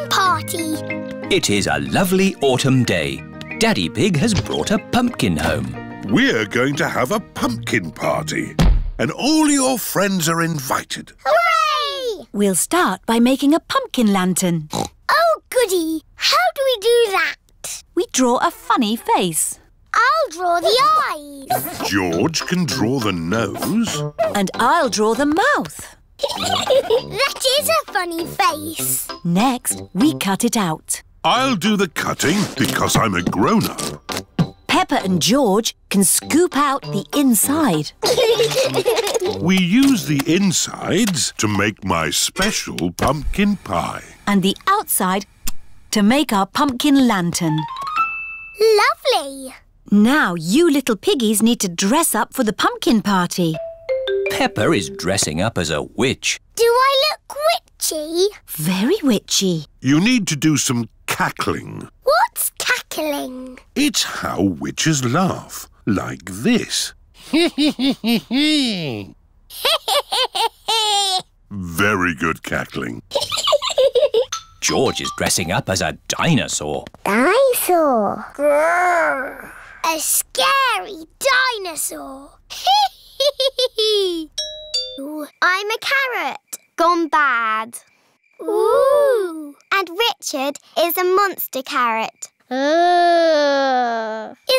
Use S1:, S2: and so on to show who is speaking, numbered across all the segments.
S1: pumpkin party.
S2: It is a lovely autumn day. Daddy Pig has brought a pumpkin home.
S3: We're going to have a pumpkin party. And all your friends are invited.
S1: Hooray!
S4: We'll start by making a pumpkin lantern.
S1: Oh, goody. How do we do that?
S4: We draw a funny face.
S1: I'll draw the eyes.
S3: George can draw the nose.
S4: And I'll draw the mouth.
S1: That is a funny face.
S4: Next, we cut it out.
S3: I'll do the cutting because I'm a grown-up.
S4: Peppa and George can scoop out the inside.
S3: We use the insides to make my special pumpkin pie.
S4: And the outside to make our pumpkin lantern.
S1: Lovely.
S4: Now you little piggies need to dress up for the pumpkin party.
S2: Peppa is dressing up as a witch.
S1: Do I look witchy?
S4: Very witchy.
S3: You need to do some cackling.
S1: What's cackling?
S3: It's how witches laugh, like this. Very good cackling.
S2: George is dressing up as a dinosaur.
S1: Dinosaur. Grrr. A scary dinosaur. Ooh, I'm a carrot, gone bad. Ooh. And Richard is a monster carrot. Is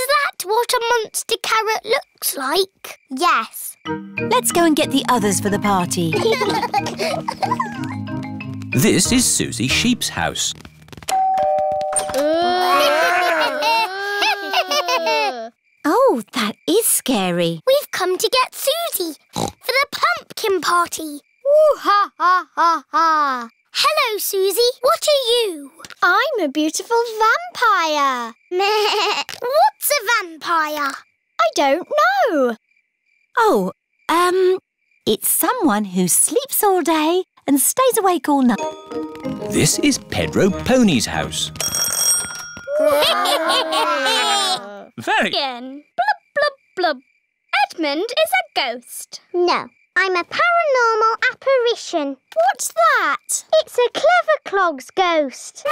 S1: that what a monster carrot looks like? Yes.
S4: Let's go and get the others for the party.
S2: This is Susie Sheep's house.
S4: Oh, that is scary.
S1: We've come to get Susie for the pumpkin party. Ooh, ha, ha, ha, ha. Hello, Susie. What are you? I'm a beautiful vampire. What's a vampire? I don't know.
S4: Oh, it's someone who sleeps all day and stays awake all night.
S2: This is Pedro Pony's house. Very.
S1: Again. Blub, blub, blub. Edmund is a ghost. No, I'm a paranormal apparition. What's that? It's a Clever Clogs ghost.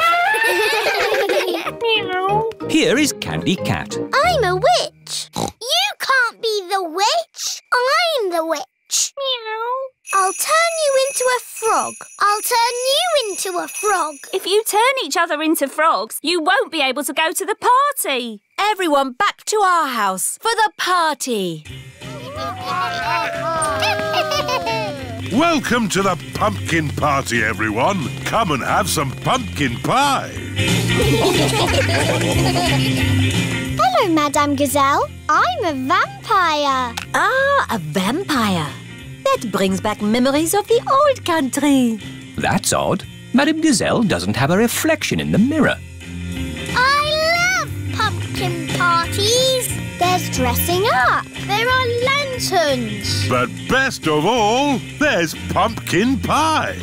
S2: Here is Candy Cat.
S1: I'm a witch. You can't be the witch. I'm the witch. Meow. I'll turn you into a frog. I'll turn you into a frog.
S5: If you turn each other into frogs, you won't be able to go to the party.
S4: Everyone back to our house for the party.
S3: Welcome to the pumpkin party, everyone. Come and have some pumpkin pie.
S1: Hello, Madame Gazelle. I'm a vampire.
S4: Ah, a vampire. That brings back memories of the old country.
S2: That's odd. Madame Gazelle doesn't have a reflection in the mirror.
S1: I love pumpkin parties. There's dressing up. There are lanterns.
S3: But best of all, there's pumpkin pie.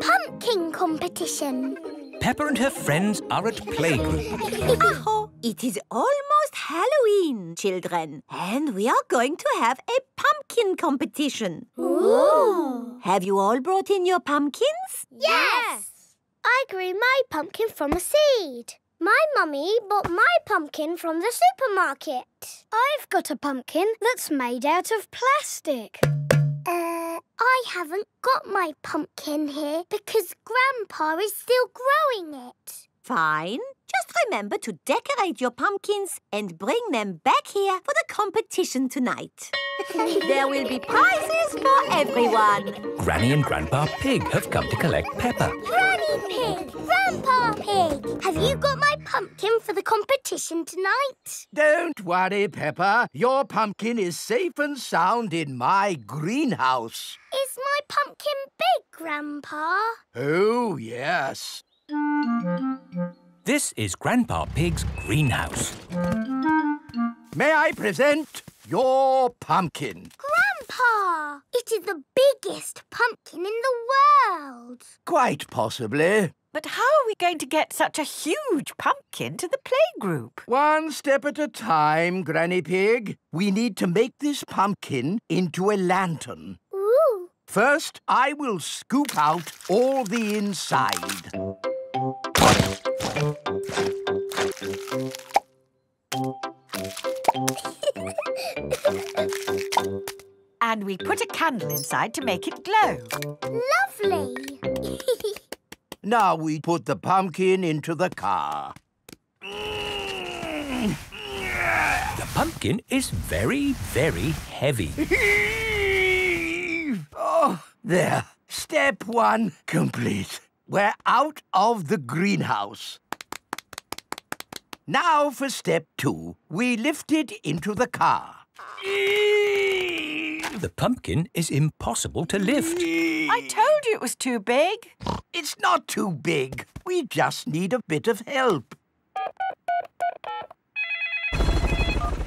S1: Pumpkin competition.
S2: Peppa and her friends are at playgroup.
S4: Oh, it is almost Halloween, children. And we are going to have a pumpkin competition.
S1: Ooh.
S4: Have you all brought in your pumpkins?
S1: Yes. I grew my pumpkin from a seed. My mummy bought my pumpkin from the supermarket. I've got a pumpkin that's made out of plastic. I haven't got my pumpkin here because Grandpa is still growing it.
S4: Fine. Just remember to decorate your pumpkins and bring them back here for the competition tonight. There will be prizes for everyone.
S2: Granny and Grandpa Pig have come to collect Peppa.
S1: Granny Pig, Grandpa Pig, have you got my pumpkin for the competition tonight?
S6: Don't worry, Peppa. Your pumpkin is safe and sound in my greenhouse.
S1: Is my pumpkin big, Grandpa?
S6: Oh, yes.
S2: This is Grandpa Pig's greenhouse.
S6: May I present your pumpkin?
S1: Grandpa, it is the biggest pumpkin in the world.
S6: Quite possibly.
S7: But how are we going to get such a huge pumpkin to the playgroup?
S6: One step at a time, Granny Pig. We need to make this pumpkin into a lantern.
S1: Ooh.
S6: First, I will scoop out all the inside.
S7: And we put a candle inside to make it glow.
S1: Lovely.
S6: Now we put the pumpkin into the car.
S2: The pumpkin is very, very heavy.
S6: Oh, there. Step 1 complete. We're out of the greenhouse. Now for step 2. We lift it into the car.
S2: The pumpkin is impossible to lift.
S7: I told you it was too big.
S6: It's not too big. We just need a bit of help.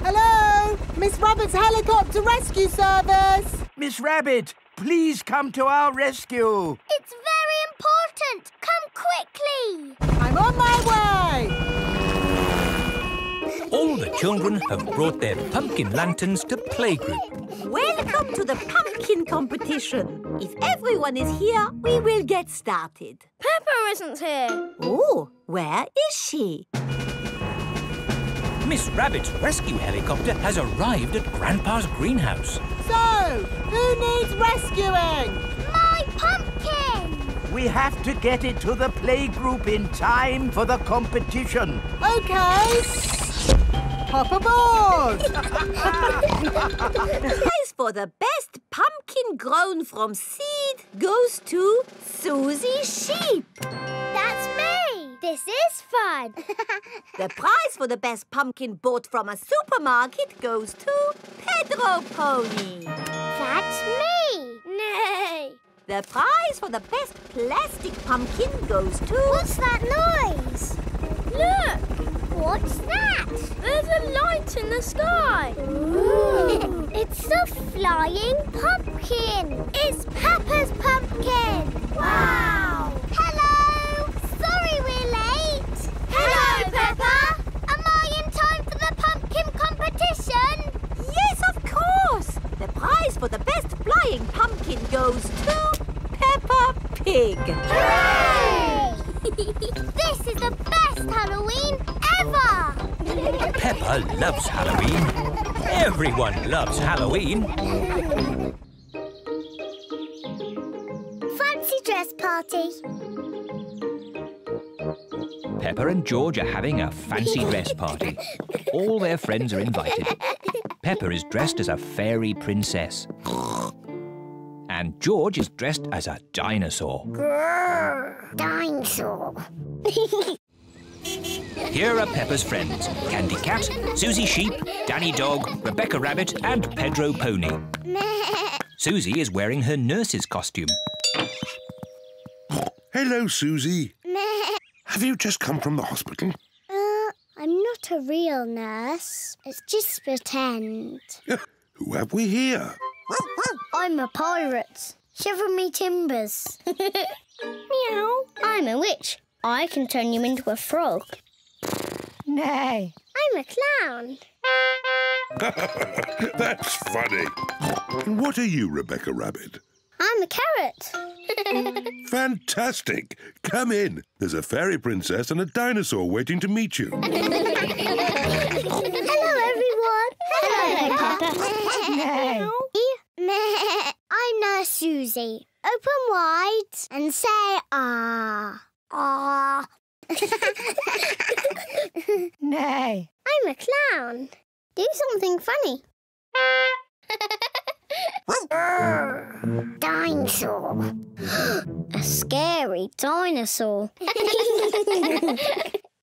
S8: Hello? Miss Rabbit's helicopter rescue service.
S6: Miss Rabbit, please come to our rescue.
S1: It's very important. Come quickly.
S8: I'm on my way.
S2: All the children have brought their pumpkin lanterns to playgroup.
S4: Welcome to the pumpkin competition. If everyone is here, we will get started.
S1: Peppa isn't here.
S4: Oh, where is she?
S2: Miss Rabbit's rescue helicopter has arrived at Grandpa's greenhouse.
S8: So, who needs rescuing?
S1: My pumpkin.
S6: We have to get it to the playgroup in time for the competition.
S8: OK. Hop aboard.
S4: Prize for the best pumpkin grown from seed goes to Susie Sheep.
S1: That's me. This is fun.
S4: The prize for the best pumpkin bought from a supermarket goes to Pedro Pony.
S1: That's me. Nay.
S4: The prize for the best plastic pumpkin goes to...
S1: What's that noise? Look. What's that? There's a light in the sky. Ooh. It's a flying pumpkin. It's Peppa's pumpkin. Wow. Hello. Sorry we're late. Hello, Peppa. Am I in time for the pumpkin competition?
S4: Yes, of course. The prize for the best flying pumpkin goes to Peppa Pig.
S1: Hooray! This is the best Halloween ever!
S2: Peppa loves Halloween. Everyone loves Halloween.
S1: Fancy dress party.
S2: Peppa and George are having a fancy dress party. All their friends are invited. Peppa is dressed as a fairy princess. And George is dressed as a dinosaur.
S1: Grrr, dinosaur.
S2: Here are Peppa's friends. Candy Cat, Susie Sheep, Danny Dog, Rebecca Rabbit and Pedro Pony. Susie is wearing her nurse's costume.
S3: Hello, Susie. Have you just come from the hospital?
S1: I'm not a real nurse. It's just pretend.
S3: Who have we here?
S1: I'm a pirate. Shiver me timbers. Meow. I'm a witch. I can turn you into a frog.
S7: Nay.
S1: I'm a clown.
S3: That's funny. And what are you, Rebecca Rabbit?
S1: I'm a carrot.
S3: Fantastic. Come in. There's a fairy princess and a dinosaur waiting to meet you.
S1: Hello, everyone. Hello, Peppa. I'm Nurse Susie. Open wide and say ah. Ah.
S7: Nay.
S1: I'm a clown. Do something funny. Dinosaur. A scary dinosaur.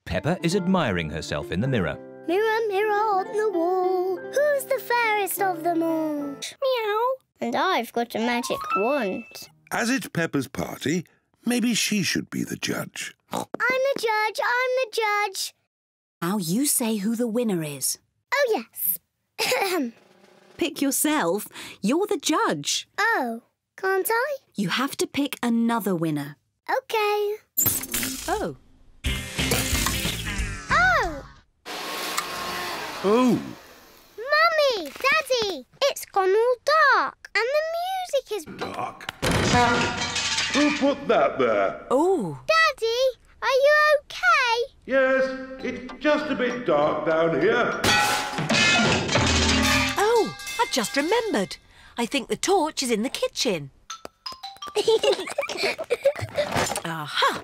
S2: Peppa is admiring herself in the mirror.
S1: Mirror, mirror on the wall, who's the fairest of them all? Meow. And I've got a magic wand.
S3: As it's Peppa's party, maybe she should be the judge.
S1: I'm the judge, I'm the judge.
S9: Now you say who the winner is.
S1: Oh, yes.
S9: Pick yourself. You're the judge.
S1: Oh, can't I?
S9: You have to pick another winner.
S1: OK.
S9: Oh.
S1: Oh!
S3: Oh,
S1: Mummy! Daddy! It's gone all dark and the Pig is...
S3: Dark. Who put that there?
S7: Oh.
S1: Daddy, are you okay?
S3: Yes, it's just a bit dark down here.
S7: Oh, I've just remembered. I think the torch is in the kitchen. Aha!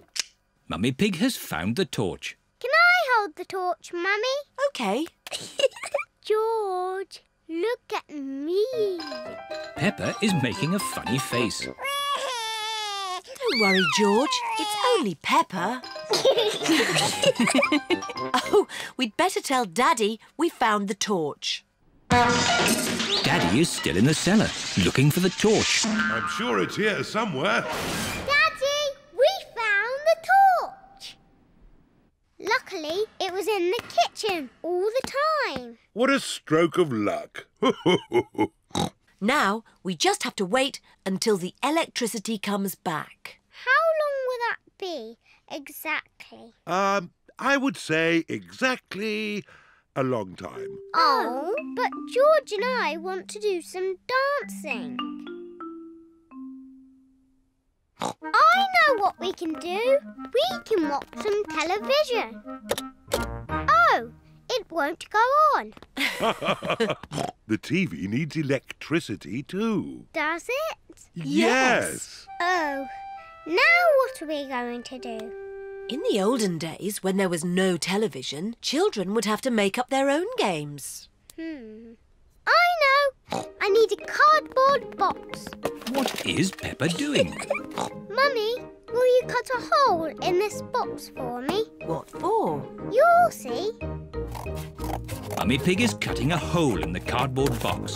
S2: Mummy Pig has found the torch.
S1: Can I hold the torch, Mummy?
S7: OK.
S1: George, look at me.
S2: Peppa is making a funny face.
S7: Don't worry, George. It's only Peppa. Oh, we'd better tell Daddy we found the torch.
S2: Daddy is still in the cellar, looking for the torch.
S3: I'm sure it's here somewhere.
S1: Daddy, we found the torch. Luckily, it was in the kitchen all the time.
S3: What a stroke of luck.
S7: Now, we just have to wait until the electricity comes back.
S1: How long will that be, exactly?
S3: I would say exactly a long time.
S1: Oh, but George and I want to do some dancing. I know what we can do. We can watch some television. Oh, it won't go on.
S3: The TV needs electricity too.
S1: Does it?
S3: Yes.
S1: Oh, now what are we going to do?
S7: In the olden days, when there was no television, children would have to make up their own games.
S1: I know. I need a cardboard box.
S2: What is Peppa doing?
S1: Mummy, will you cut a hole in this box for me?
S7: What for?
S1: You'll see.
S2: Mummy Pig is cutting a hole in the cardboard box.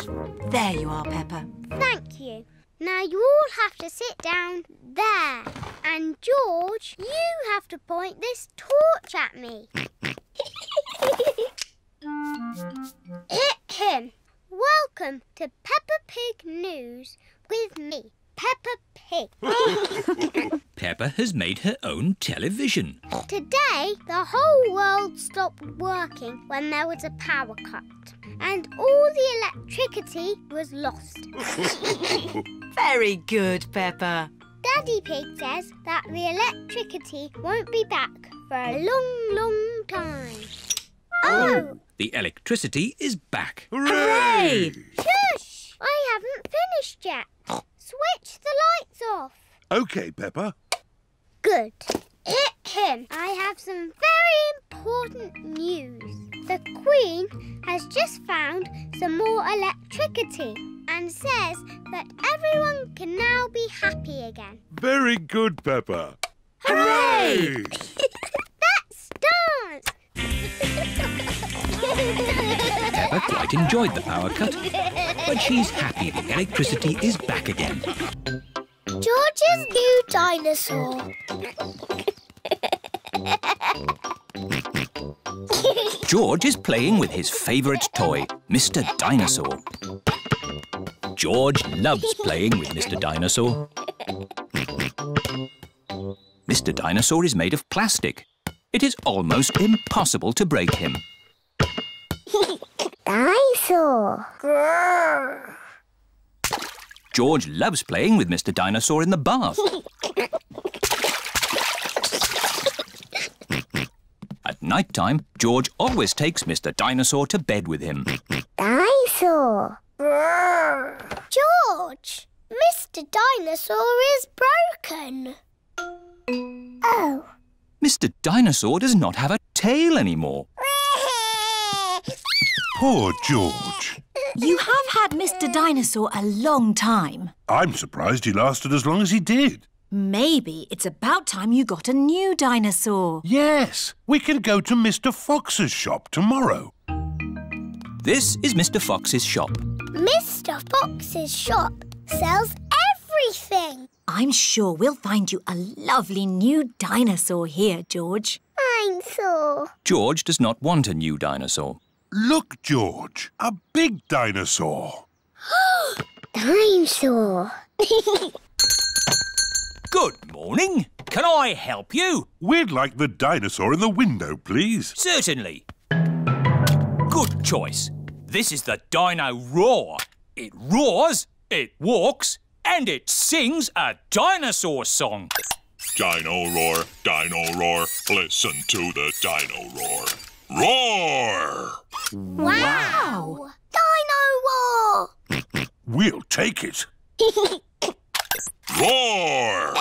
S7: There you are, Peppa.
S1: Thank you. Now you all have to sit down there. And George, you have to point this torch at me. Welcome to Peppa Pig News with me, Peppa Pig.
S2: Peppa has made her own television.
S1: Today, the whole world stopped working when there was a power cut. And all the electricity was lost.
S7: Very good, Peppa.
S1: Daddy Pig says that the electricity won't be back for a long, long time. Oh!
S2: The electricity is back.
S7: Hooray!
S1: Shush! I haven't finished yet. Switch the lights off.
S3: OK, Peppa.
S1: Good. I have some very important news. The Queen has just found some more electricity and says that everyone can now be happy again.
S3: Very good, Peppa.
S7: Hooray!
S1: Let's dance!
S2: Peppa quite enjoyed the power cut, but she's happy the electricity is back again.
S1: George's new dinosaur.
S2: George is playing with his favourite toy, Mr. Dinosaur. George loves playing with Mr. Dinosaur. Mr. Dinosaur is made of plastic. It is almost impossible to break him.
S1: Dinosaur. Grrr.
S2: George loves playing with Mr. Dinosaur in the bath. At night time, George always takes Mr. Dinosaur to bed with him.
S1: Dinosaur. Grrr. George, Mr. Dinosaur is broken. Oh.
S2: Mr. Dinosaur does not have a tail anymore.
S3: Poor George.
S10: You have had Mr. Dinosaur a long time.
S3: I'm surprised he lasted as long as he did.
S10: Maybe it's about time you got a new dinosaur.
S3: Yes, we can go to Mr. Fox's shop tomorrow.
S2: This is Mr. Fox's shop.
S1: Mr. Fox's shop sells everything.
S10: I'm sure we'll find you a lovely new dinosaur here, George.
S1: Dinosaur.
S2: George does not want a new dinosaur.
S3: Look, George, a big dinosaur.
S1: Dinosaur.
S2: Good morning. Can I help you?
S3: We'd like the dinosaur in the window, please.
S2: Certainly. Good choice. This is the Dino Roar. It roars, it walks, And it sings a dinosaur song.
S3: Dino roar, listen to the dino roar. Roar!
S1: Wow! Dino roar!
S3: We'll take it. Roar!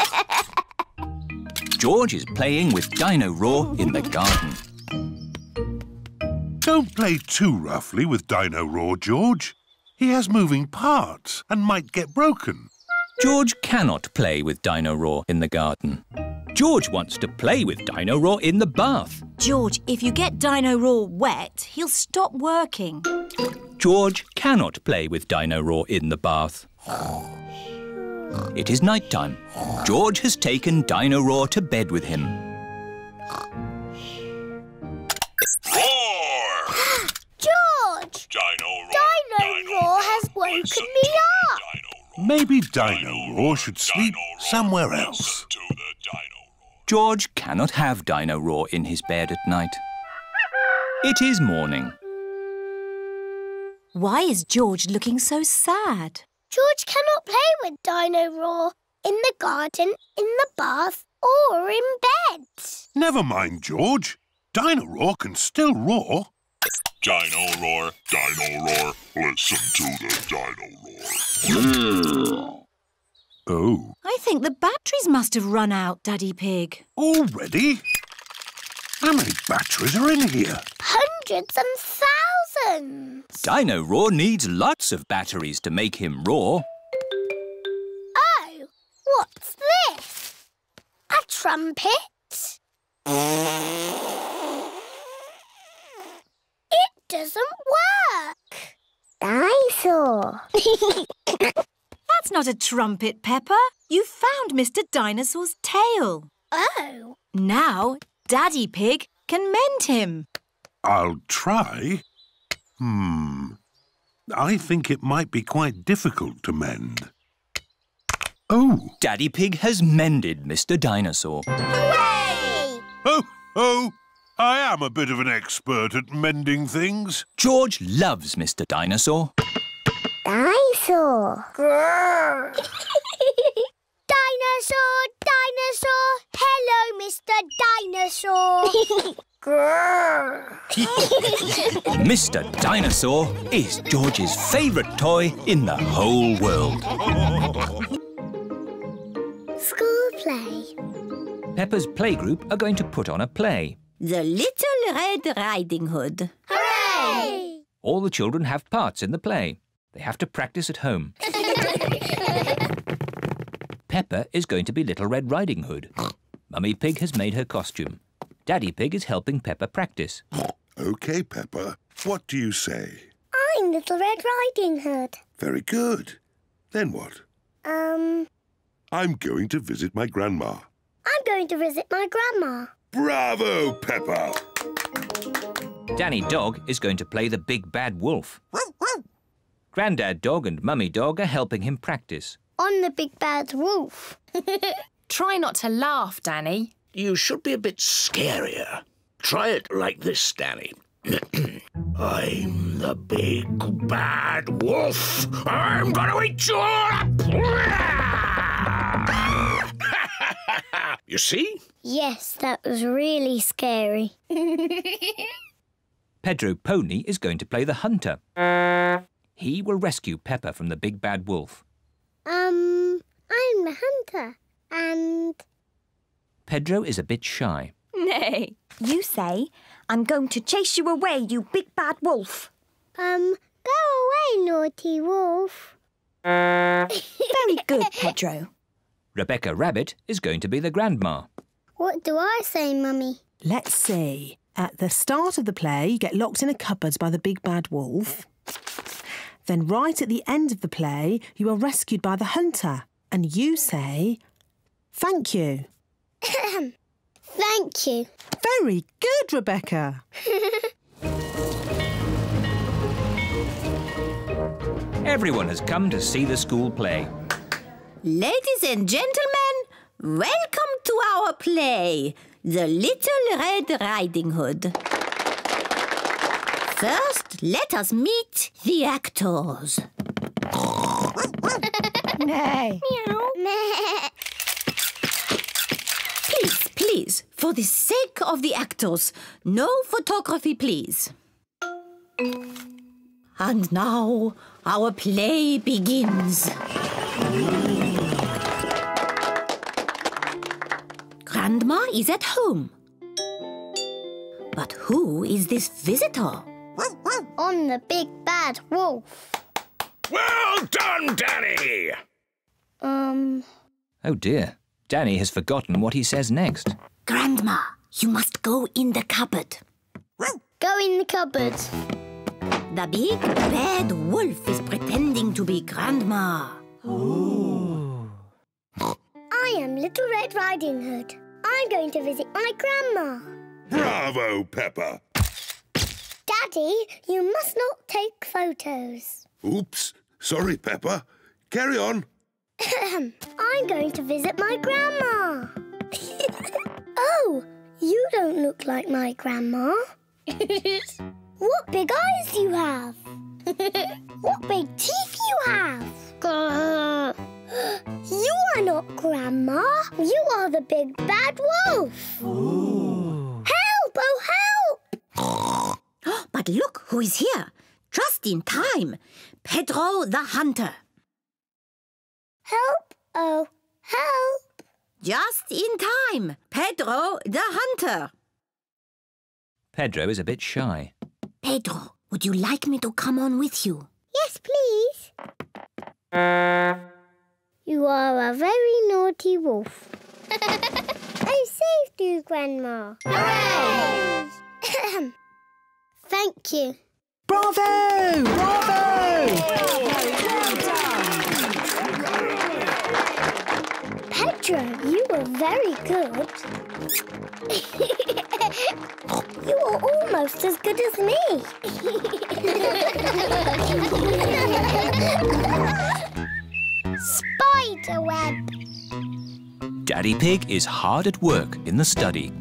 S2: George is playing with Dino Roar in the garden.
S3: Don't play too roughly with Dino Roar, George. He has moving parts and might get broken.
S2: George cannot play with Dino Roar in the garden. George wants to play with Dino Roar in the bath.
S10: George, if you get Dino Roar wet, he'll stop working.
S2: George cannot play with Dino Roar in the bath. It is night time. George has taken Dino Roar to bed with him.
S3: Roar!
S1: George!
S3: Dino
S1: Roar has woken me up.
S3: Maybe Dino Roar should sleep somewhere else.
S2: George cannot have Dino Roar in his bed at night. It is morning.
S10: Why is George looking so sad?
S1: George cannot play with Dino Roar in the garden, in the bath or in bed.
S3: Never mind, George. Dino Roar can still roar. Dino Roar, listen to the Dino Roar. Oh.
S10: I think the batteries must have run out, Daddy Pig.
S3: Already? How many batteries are in here?
S1: Hundreds and thousands.
S2: Dino Roar needs lots of batteries to make him roar.
S1: Oh, what's this? A trumpet? It doesn't work. Dinosaur.
S10: That's not a trumpet, Peppa. You found Mr. Dinosaur's tail.
S1: Oh.
S10: Now, Daddy Pig can mend him.
S3: I'll try. I think it might be quite difficult to mend. Oh!
S2: Daddy Pig has mended Mr. Dinosaur.
S1: Hooray!
S3: Oh! I am a bit of an expert at mending things.
S2: George loves Mr. Dinosaur.
S1: Dinosaur. Grrr. Dinosaur. Hello, Mr. Dinosaur. Grrr.
S2: Mr. Dinosaur is George's favourite toy in the whole world.
S1: School play.
S2: Peppa's playgroup are going to put on a play.
S4: The Little Red Riding Hood.
S1: Hooray!
S2: All the children have parts in the play. They have to practice at home. Peppa is going to be Little Red Riding Hood. Mummy Pig has made her costume. Daddy Pig is helping Peppa practice.
S3: OK, Peppa. What do you say?
S1: I'm Little Red Riding Hood.
S3: Very good. Then what? I'm going to visit my grandma.
S1: I'm going to visit my grandma.
S3: Bravo, Peppa!
S2: Danny Dog is going to play the big bad wolf. Grandad Dog and Mummy Dog are helping him practice.
S1: On the big bad wolf.
S11: Try not to laugh, Danny.
S6: You should be a bit scarier. Try it like this, Danny. I'm the big bad wolf. I'm gonna eat you all up. You see?
S1: Yes, that was really scary.
S2: Pedro Pony is going to play the hunter. He will rescue Peppa from the big bad wolf.
S1: I'm the hunter, and...
S2: Pedro is a bit shy.
S10: Nay.
S1: You say, I'm going to chase you away, you big bad wolf. Go away, naughty wolf.
S10: Very good, Pedro.
S2: Rebecca Rabbit is going to be the grandma.
S1: What do I say, Mummy?
S12: Let's see. At the start of the play, you get locked in a cupboard by the big bad wolf. Then right at the end of the play, you are rescued by the hunter. And you say, thank you.
S1: Thank you.
S12: Very good, Rebecca.
S2: Everyone has come to see the school play.
S4: Ladies and gentlemen, welcome to our play, The Little Red Riding Hood. First, let us meet the actors.
S12: Nay.
S1: Meow.
S4: Please, for the sake of the actors, no photography, please. And now our play begins. Grandma is at home. But who is this visitor?
S1: I'm the big bad wolf.
S3: Well done, Danny!
S2: Oh dear. Danny has forgotten what he says next.
S4: Grandma, you must go in the cupboard.
S1: Go in the cupboard.
S4: The big bad wolf is pretending to be Grandma.
S1: I am Little Red Riding Hood. I'm going to visit my grandma.
S3: Bravo, Peppa.
S1: Daddy, you must not take photos.
S3: Oops. Sorry, Peppa. Carry on.
S1: I'm going to visit my grandma. Oh, you don't look like my grandma. What big eyes you have. What big teeth you have. You are not Grandma. You are the big bad wolf. Ooh. Help! Oh, help!
S4: But look who is here. Just in time. Pedro the Hunter.
S1: Help! Oh, help!
S4: Just in time. Pedro the Hunter.
S2: Pedro is a bit shy.
S4: Pedro, would you like me to come on with you?
S1: Yes, please. You are a very naughty wolf. I saved you, Grandma. Hooray! Thank you.
S12: Bravo! Bravo!
S1: Pedro, you were very good. You are almost as good as me. Spiderweb.
S2: Daddy Pig is hard at work in the study.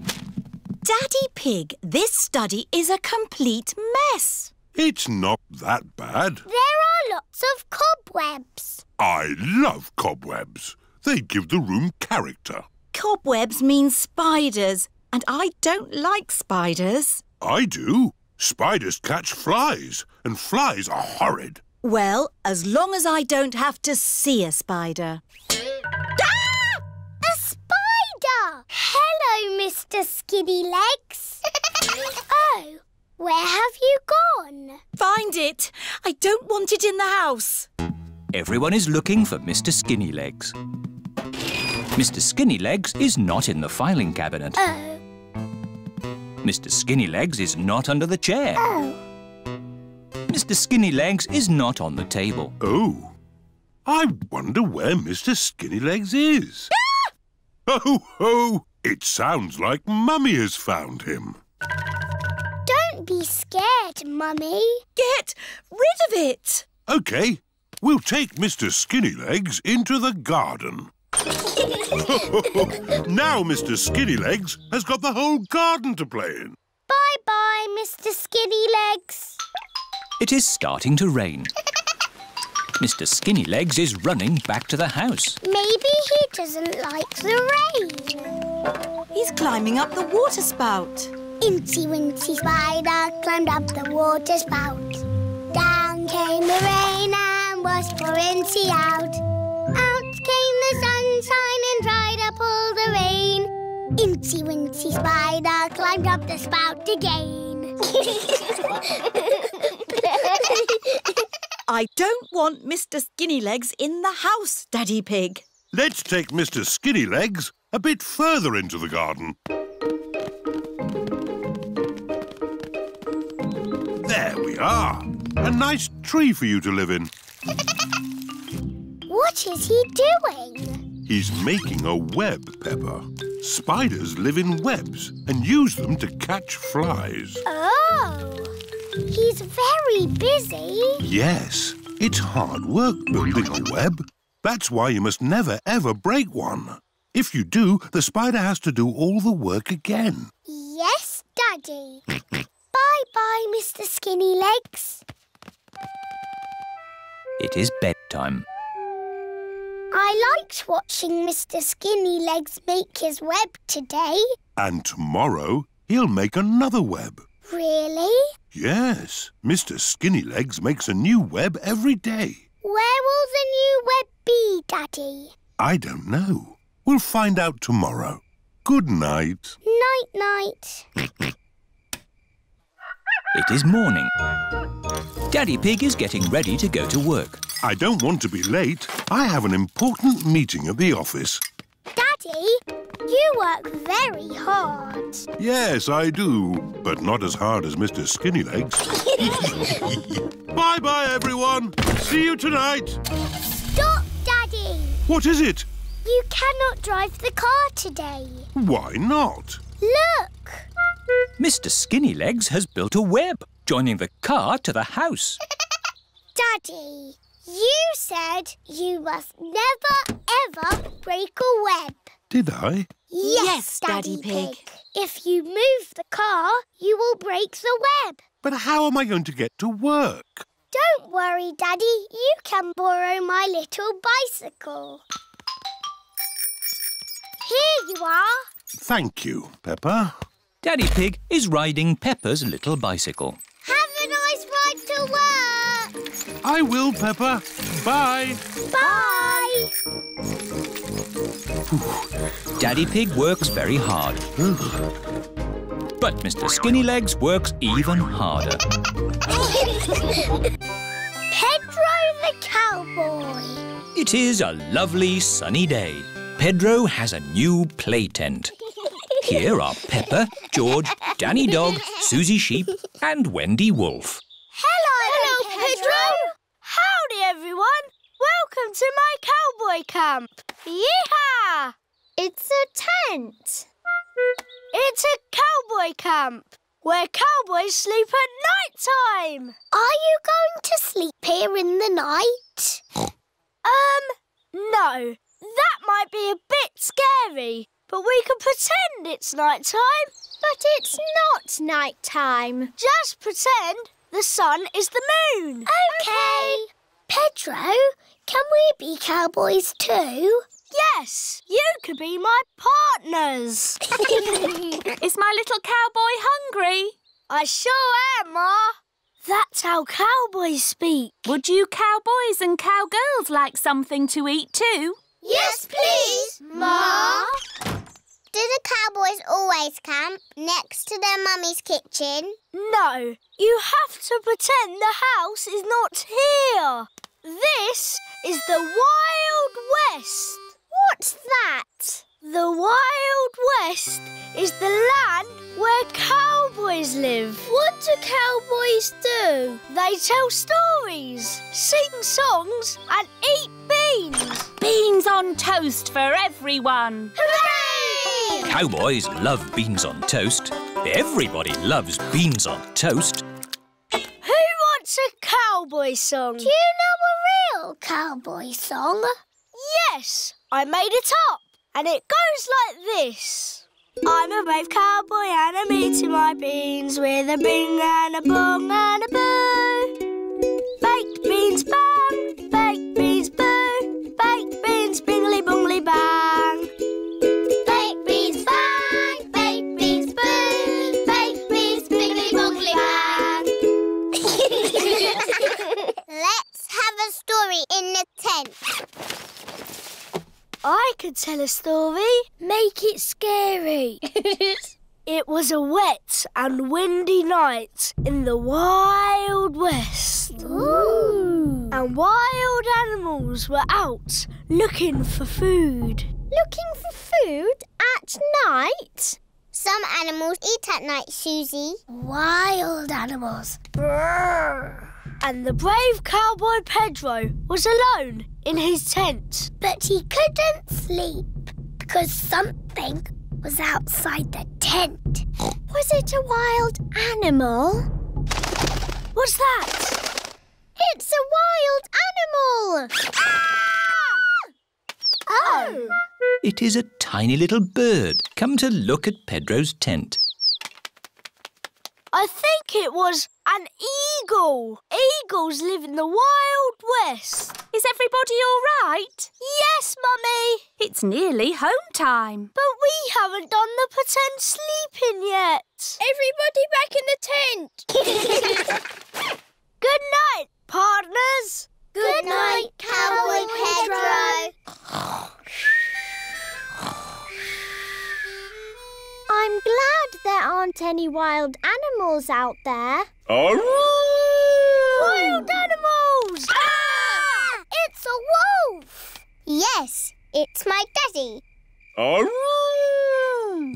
S10: Daddy Pig, this study is a complete mess.
S3: It's not that bad.
S1: There are lots of cobwebs.
S3: I love cobwebs. They give the room character.
S10: Cobwebs mean spiders, and I don't like spiders.
S3: I do. Spiders catch flies, and flies are horrid.
S10: Well, as long as I don't have to see a spider.
S1: Ah! A spider! Hello, Mr. Skinny Legs. Oh, where have you gone?
S10: Find it. I don't want it in the house.
S2: Everyone is looking for Mr. Skinny Legs. Mr. Skinny Legs is not in the filing cabinet.
S1: Oh.
S2: Mr. Skinny Legs is not under the chair.
S1: Oh.
S2: Mr. Skinny Legs is not on the table.
S3: Oh. I wonder where Mr. Skinny Legs is. Ah! Oh, ho! It sounds like Mummy has found him.
S1: Don't be scared, Mummy.
S10: Get rid of it.
S3: OK. We'll take Mr. Skinny Legs into the garden. Now Mr. Skinny Legs has got the whole garden to play in.
S1: Bye-bye, Mr. Skinny Legs.
S2: It is starting to rain. Mr. Skinny Legs is running back to the house.
S1: Maybe he doesn't like the rain.
S10: He's climbing up the water spout.
S1: Incy Wincy Spider climbed up the water spout. Down came the rain and washed poor Incy out. Out came the sunshine and dried up all the rain. Incy Wincy Spider climbed up the spout again.
S10: I don't want Mr. Skinny Legs in the house, Daddy Pig.
S3: Let's take Mr. Skinny Legs a bit further into the garden. There we are. A nice tree for you to live in.
S1: What is he doing?
S3: He's making a web, Peppa. Spiders live in webs and use them to catch flies.
S1: Oh, he's very busy.
S3: Yes, it's hard work building a web. That's why you must never, ever break one. If you do, the spider has to do all the work again.
S1: Yes, Daddy. Bye-bye, Mr. Skinny Legs.
S2: It is bedtime.
S1: I liked watching Mr. Skinny Legs make his web today.
S3: And tomorrow he'll make another web.
S1: Really?
S3: Yes, Mr. Skinny Legs makes a new web every day.
S1: Where will the new web be, Daddy?
S3: I don't know. We'll find out tomorrow. Good night.
S1: Night-night.
S2: It is morning. Daddy Pig is getting ready to go to work.
S3: I don't want to be late. I have an important meeting at the office.
S1: Daddy, you work very hard.
S3: Yes, I do, but not as hard as Mr. Skinny Legs. Bye-bye, everyone. See you tonight.
S1: Stop, Daddy.
S3: What is it?
S1: You cannot drive the car today.
S3: Why not?
S1: Look.
S2: Mr. Skinny Legs has built a web, joining the car to the house.
S1: Daddy, you said you must never, ever break a web.
S3: Did I?
S1: Yes, Daddy Pig. If you move the car, you will break the web.
S3: But how am I going to get to work?
S1: Don't worry, Daddy. You can borrow my little bicycle. Here you are.
S3: Thank you, Peppa.
S2: Daddy Pig is riding Peppa's little bicycle.
S1: Have a nice ride to work.
S3: I will, Peppa. Bye.
S1: Bye.
S2: Daddy Pig works very hard. But Mr. Skinny Legs works even harder.
S1: Pedro the cowboy.
S2: It is a lovely sunny day. Pedro has a new play tent. Here are Peppa, George, Danny Dog, Susie Sheep and Wendy Wolf.
S1: Hello, Pedro.
S13: Howdy, everyone. Welcome to my cowboy camp. Yeehaw!
S1: It's a tent.
S13: It's a cowboy camp where cowboys sleep at night time.
S1: Are you going to sleep here in the night?
S13: No. That might be a bit scary, but we can pretend it's night time.
S1: But it's not night time.
S13: Just pretend the sun is the moon.
S1: Okay. Pedro, can we be cowboys too?
S13: Yes, you could be my partners.
S5: Is my little cowboy hungry?
S13: I sure am, Ma. That's how cowboys speak.
S5: Would you cowboys and cowgirls like something to eat too?
S1: Yes, please, Ma. Do the cowboys always camp next to their mummy's kitchen?
S13: No, you have to pretend the house is not here. This is the Wild West.
S1: What's that?
S13: The Wild West is the land where cowboys live.
S1: What do cowboys do?
S13: They tell stories, sing songs and eat beans.
S5: Beans on toast for everyone.
S1: Hooray!
S2: Cowboys love beans on toast. Everybody loves beans on toast.
S13: Who wants a cowboy song?
S1: Do you know a real cowboy song?
S13: Yes, I made it up. And it goes like this. I'm a brave cowboy and I'm eating my beans with a bing and a bong and a boo. Baked beans bang, baked beans boo, baked beans bingly bongly bang.
S1: Baked beans bang, baked beans boo, baked beans bingly bongly bang. Let's have a story in the tent.
S13: I could tell a story. Make it scary. It was a wet and windy night in the Wild West.
S1: Ooh.
S13: And wild animals were out looking for food.
S1: Looking for food at night? Some animals eat at night, Susie. Wild animals.
S13: Brrr. And the brave cowboy Pedro was alone in his tent.
S1: But he couldn't sleep because something was outside the tent. Was it a wild animal?
S13: What's that?
S1: It's a wild animal! Ah! Oh!
S2: It is a tiny little bird come to look at Pedro's tent.
S13: I think it was an eagle. Eagles live in the Wild West.
S5: Is everybody all right?
S13: Yes, Mummy.
S5: It's nearly home time.
S13: But we haven't done the pretend sleeping yet. Everybody back in the tent. Good night, partners.
S1: Good night, Cowboy Pedro. I'm glad there aren't any wild animals out there.
S13: Wild animals!
S1: Ah! It's a wolf! Yes, it's my daddy.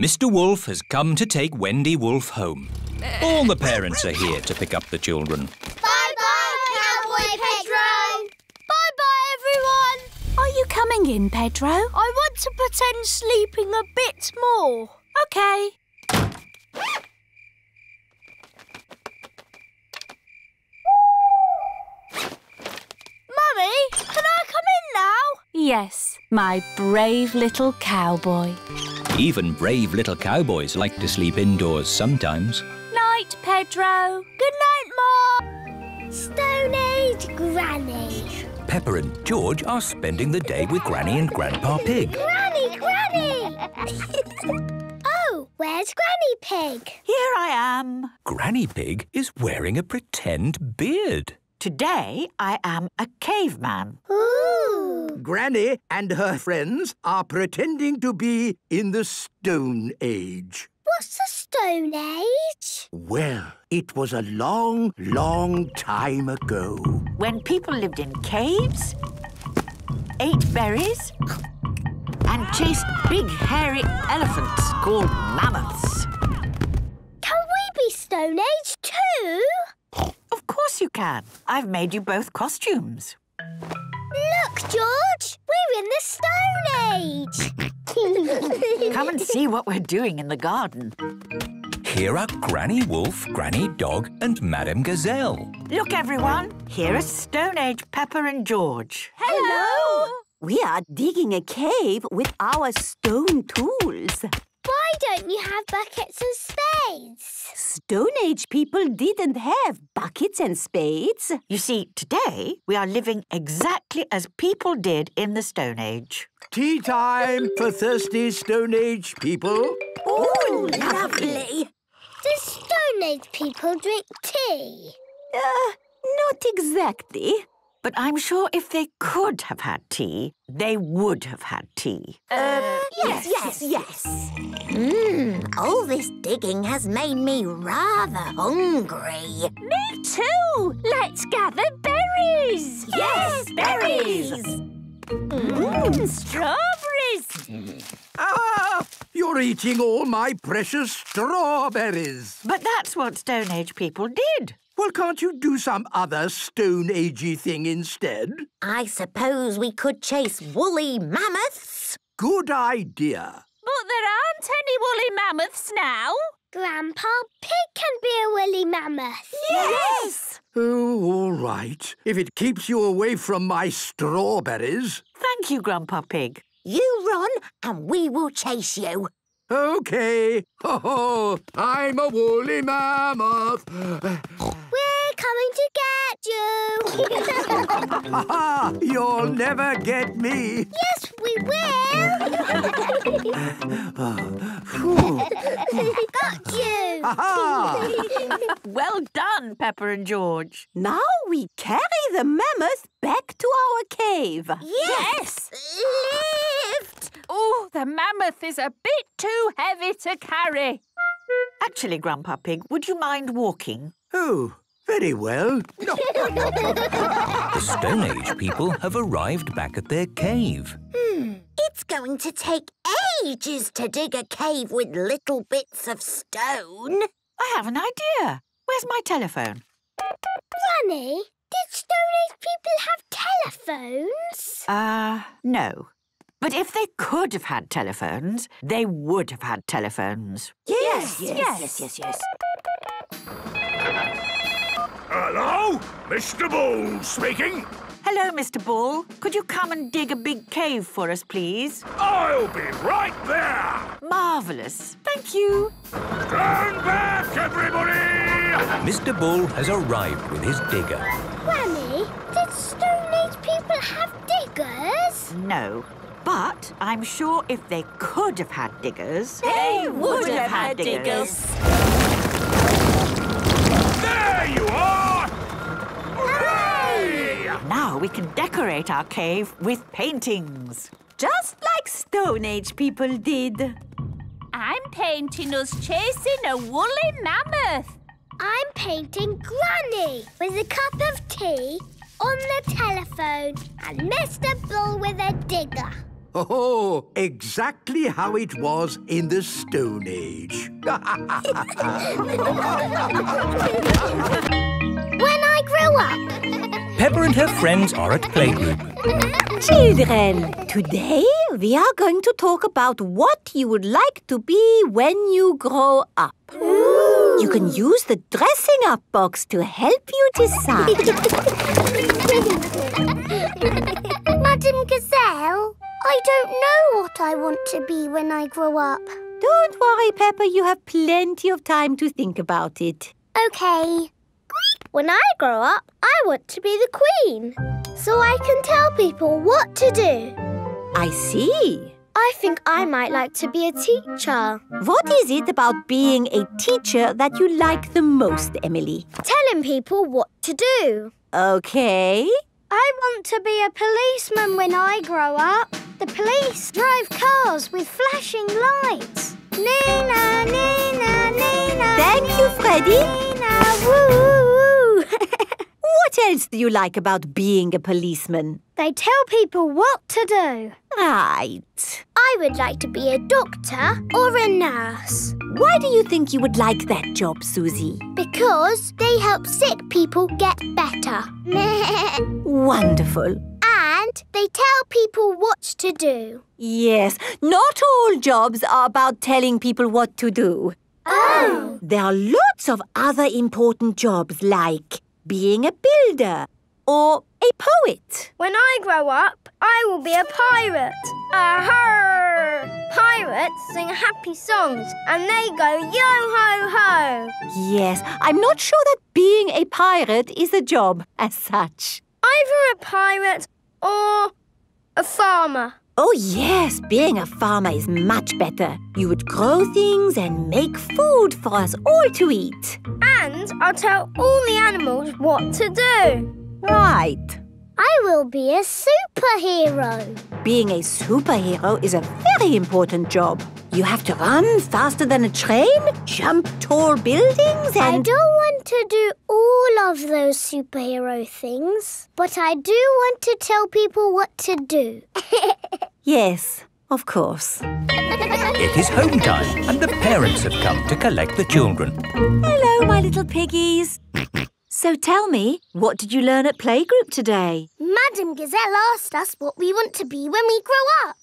S2: Mr. Wolf has come to take Wendy Wolf home. All the parents are here to pick up the children.
S1: Bye-bye, Cowboy Pedro.
S13: Bye-bye, everyone.
S5: Are you coming in, Pedro?
S13: I want to pretend sleeping a bit more.
S5: OK.
S13: Mummy, can I come in now?
S5: Yes, my brave little cowboy.
S2: Even brave little cowboys like to sleep indoors sometimes.
S5: Night, Pedro.
S13: Good night, Mom.
S1: Stone Age Granny.
S2: Pepper and George are spending the day with Granny and Grandpa Pig.
S1: Granny! Oh, where's Granny Pig?
S14: Here I am.
S2: Granny Pig is wearing a pretend beard.
S14: Today I am a caveman.
S1: Ooh.
S6: Granny and her friends are pretending to be in the Stone Age.
S1: What's the Stone Age?
S6: Well, it was a long, long time ago.
S14: When people lived in caves, ate berries, and chased big hairy elephants called mammoths.
S1: Can we be Stone Age too?
S14: Of course you can. I've made you both costumes.
S1: Look, George, we're in the Stone Age.
S14: Come and see what we're doing in the garden.
S2: Here are Granny Wolf, Granny Dog and Madame Gazelle.
S14: Look, everyone. Here are Stone Age Pepper and George.
S4: Hello! We are digging a cave with our stone tools.
S1: Why don't you have buckets and spades?
S4: Stone Age people didn't have buckets and spades.
S14: You see, today we are living exactly as people did in the Stone Age.
S6: Tea time for thirsty Stone Age people.
S4: Oh, lovely.
S1: Do Stone Age people drink tea?
S4: Not exactly.
S14: But I'm sure if they could have had tea, they would have had tea.
S4: Yes.
S1: All this digging has made me rather hungry.
S5: Me too! Let's gather berries!
S4: Yes, berries!
S5: Strawberries!
S6: Ah! You're eating all my precious strawberries.
S14: But that's what Stone Age people did.
S6: Well, can't you do some other Stone Agey thing instead?
S1: I suppose we could chase woolly mammoths.
S6: Good idea.
S5: But there aren't any woolly mammoths now.
S1: Grandpa Pig can be a woolly mammoth.
S5: Yes!
S6: Oh, all right. If it keeps you away from my strawberries.
S14: Thank you, Grandpa Pig.
S1: You run and we will chase you.
S6: OK. Ho-ho! I'm a woolly mammoth.
S1: We're coming to get you.
S6: Ha-ha! You'll never get me.
S1: Yes, we will. Got you.
S6: Ha-ha!
S14: Well done, Pepper and George.
S4: Now we carry the mammoth back to our cave.
S1: Yes. Lift.
S5: Oh, the mammoth is a bit too heavy to carry.
S14: Actually, Grandpa Pig, would you mind walking?
S6: Oh, very well.
S2: The Stone Age people have arrived back at their cave.
S1: It's going to take ages to dig a cave with little bits of stone.
S14: I have an idea. Where's my telephone?
S1: Granny, did Stone Age people have telephones?
S14: No. But if they could have had telephones, they would have had telephones.
S4: Yes.
S3: Hello? Mr. Bull speaking.
S14: Hello, Mr. Bull. Could you come and dig a big cave for us, please?
S3: I'll be right there.
S14: Marvellous.
S4: Thank you.
S3: Stand back, everybody!
S2: Mr. Bull has arrived with his digger.
S1: Granny, did Stone Age people have diggers?
S14: No, but I'm sure if they could have had diggers...
S4: They would have had diggers.
S3: There you are! Hooray!
S14: Now we can decorate our cave with paintings.
S4: Just like Stone Age people did.
S5: I'm painting us chasing a woolly mammoth.
S1: I'm painting Granny with a cup of tea on the telephone and Mr. Bull with a digger.
S6: Oh, exactly how it was in the Stone Age.
S1: When I grow up.
S2: Peppa and her friends are at playgroup.
S4: Children, today we are going to talk about what you would like to be when you grow up.
S1: Ooh.
S4: You can use the dressing up box to help you decide.
S1: Madame Gazelle, I don't know what I want to be when I grow up.
S4: Don't worry, Peppa, you have plenty of time to think about it.
S1: OK. When I grow up, I want to be the Queen, so I can tell people what to do.
S4: I see.
S1: I think I might like to be a teacher.
S4: What is it about being a teacher that you like the most, Emily?
S1: Telling people what to do.
S4: OK.
S1: I want to be a policeman when I grow up. The police drive cars with flashing lights. Nina, Nina, Nina.
S4: Thank you, Freddie.
S1: Nina, woo.
S4: What else do you like about being a policeman?
S1: They tell people what to do.
S4: Right.
S1: I would like to be a doctor or a nurse.
S4: Why do you think you would like that job, Susie?
S1: Because they help sick people get better.
S4: Wonderful.
S1: And they tell people what to do.
S4: Yes, not all jobs are about telling people what to do.
S1: Oh!
S4: There are lots of other important jobs like being a builder or a poet.
S13: When I grow up, I will be a pirate. Aha! Pirates sing happy songs and they go yo-ho-ho.
S4: Yes, I'm not sure that being a pirate is a job as such.
S13: Either a pirate or a farmer.
S4: Oh yes, being a farmer is much better. You would grow things and make food for us all to eat.
S13: And I'll tell all the animals what to do.
S4: Right.
S1: I will be a superhero.
S4: Being a superhero is a very important job. You have to run faster than a train, jump tall buildings and...
S1: I don't want to do all of those superhero things, but I do want to tell people what to do.
S4: Yes, of course.
S2: It is home time and the parents have come to collect the children.
S4: Hello, my little piggies. So tell me, what did you learn at playgroup today?
S1: Madame Gazelle asked us what we want to be when we grow up.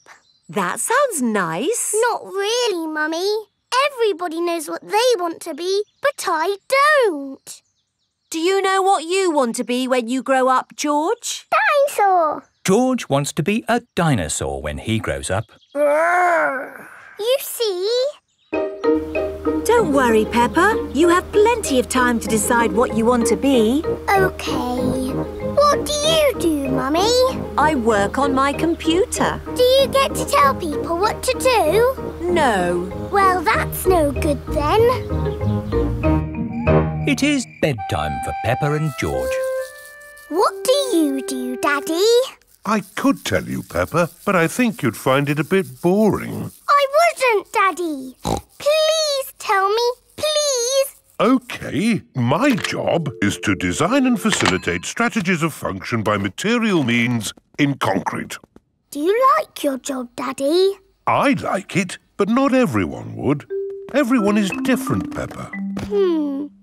S4: That sounds nice.
S1: Not really, Mummy. Everybody knows what they want to be, but I don't.
S4: Do you know what you want to be when you grow up, George?
S1: Dinosaur.
S2: George wants to be a dinosaur when he grows up.
S1: You see?
S4: Don't worry, Peppa. You have plenty of time to decide what you want to be.
S1: OK. What do you do, Mummy?
S4: I work on my computer.
S1: Do you get to tell people what to do?
S4: No.
S1: Well, that's no good then.
S2: It is bedtime for Peppa and George.
S1: What do you do, Daddy?
S3: I could tell you, Peppa, but I think you'd find it a bit boring.
S1: I wouldn't, Daddy. Please tell me, please.
S3: OK, my job is to design and facilitate strategies of function by material means in concrete.
S1: Do you like your job, Daddy?
S3: I like it, but not everyone would. Everyone is different, Peppa.